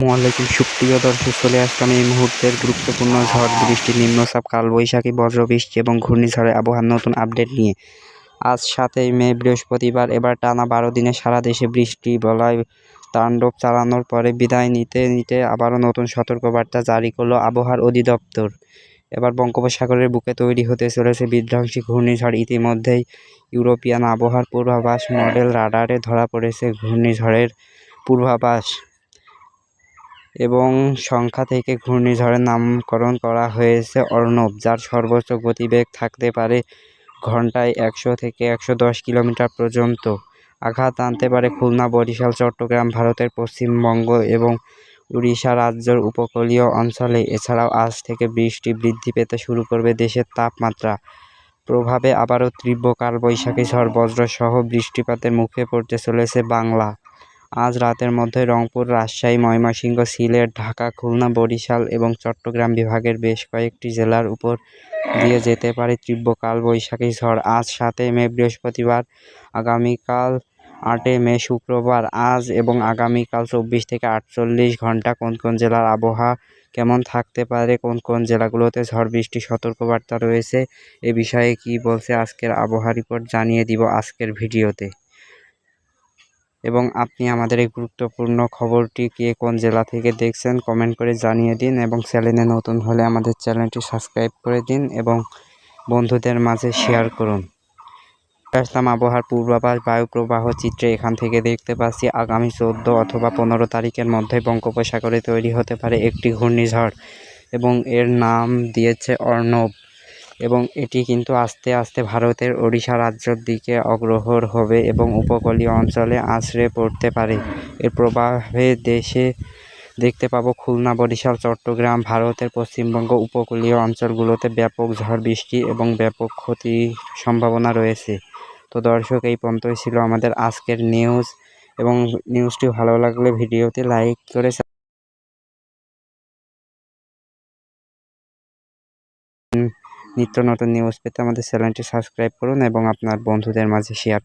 আসসালামাইকুম সুপ্রিয় দর্শক, চলে আসলাম এই মুহূর্তের গুরুত্বপূর্ণ ঝড় বৃষ্টি, নিম্নচাপ, কালবৈশাখী, বজ্রবৃষ্টি এবং ঘূর্ণিঝড়ের আবহাওয়ার নতুন আপডেট নিয়ে। আজ 7ই মে বৃহস্পতিবার। এবার টানা 12 দিনে সারা দেশে বৃষ্টি বলয় তাণ্ডব চালানোর পরে বিদায় নিতে নিতে আবারও নতুন সতর্কবার্তা জারি করল আবহাওয়ার অধিদপ্তর। এবার বঙ্গোপসাগরের বুকে তৈরি হতে চলেছে বিধ্বংসী ঘূর্ণিঝড়। ইতিমধ্যেই ইউরোপিয়ান আবহাওয়ার পূর্বাভাস মডেল রাডারে ধরা পড়েছে ঘূর্ণিঝড়ের পূর্বাভাস এবং সংখ্যা থেকে ঘূর্ণিঝড়ের নামকরণ করা হয়েছে অর্ণব, যার সর্বোচ্চ গতিবেগ থাকতে পারে ঘন্টায় 100 থেকে 110 কিলোমিটার পর্যন্ত। আঘাত আনতে পারে খুলনা, বরিশাল, চট্টগ্রাম, ভারতের পশ্চিমবঙ্গ এবং উড়িষ্যা রাজ্যের উপকূলীয় অঞ্চলে। এছাড়াও আজ থেকে বৃষ্টি বৃদ্ধি পেতে শুরু করবে দেশের তাপমাত্রা প্রভাবে আবারও তীব্র কালবৈশাখী ঝড় বজ্রসহ বৃষ্টিপাতের মুখে পড়তে চলেছে বাংলা। আজ রাতের মধ্যে রংপুর, রাজশাহী, ময়মনসিংহ, সিলেট, ঢাকা, খুলনা, বরিশাল এবং চট্টগ্রাম বিভাগের বেশ কয়েকটি জেলার উপর দিয়ে যেতে পারে তীব্র কালবৈশাখী ঝড়। আজ 7ই মে বৃহস্পতিবার, আগামীকাল 8ই মে শুক্রবার। আজ এবং আগামীকাল 24 থেকে 48 ঘন্টা কোন কোন জেলার আবহাওয়া কেমন থাকতে পারে, কোন কোন জেলাগুলোতে ঝড় বৃষ্টির সতর্কবার্তা রয়েছে, এ বিষয়ে কি বলছে আজকের আবহাওয়া রিপোর্ট জানিয়ে দিব আজকের ভিডিওতে। এবং আপনি আমাদের এই গুরুত্বপূর্ণ খবরটি কে কোন জেলা থেকে দেখছেন কমেন্ট করে জানিয়ে দিন, এবং চ্যানেলে নতুন হলে আমাদের চ্যানেলটি সাবস্ক্রাইব করে দিন এবং বন্ধুদের মাঝে শেয়ার করুন। আসলাম আবহাওয়ার পূর্বাভাস বায়ু প্রবাহ চিত্রে। এখান থেকে দেখতে পাচ্ছি আগামী 14 অথবা 15 তারিখের মধ্যে বঙ্গোপসাগরে তৈরি হতে পারে একটি ঘূর্ণিঝড় এবং এর নাম দিয়েছে অর্ণব, এবং এটি কিন্তু আস্তে আস্তে ভারতের ওড়িশা রাজ্যের দিকে অগ্রসর হবে এবং উপকূলীয় অঞ্চলে আছড়ে পড়তে পারে। এর প্রভাবে দেশে দেখতে পাবো খুলনা, বরিশাল, চট্টগ্রাম, ভারতের পশ্চিমবঙ্গ উপকূলীয় অঞ্চলগুলোতে ব্যাপক ঝড় বৃষ্টি এবং ব্যাপক ক্ষতির সম্ভাবনা রয়েছে। তো দর্শক, এই পর্যন্তই ছিল আমাদের আজকের নিউজ, এবং নিউজটি ভালো লাগলে ভিডিওতে লাইক করে নিত্য নতুন নিউজ পেতে আমাদের চ্যানেলটি সাবস্ক্রাইব করুন এবং আপনার বন্ধুদের মাঝে শেয়ার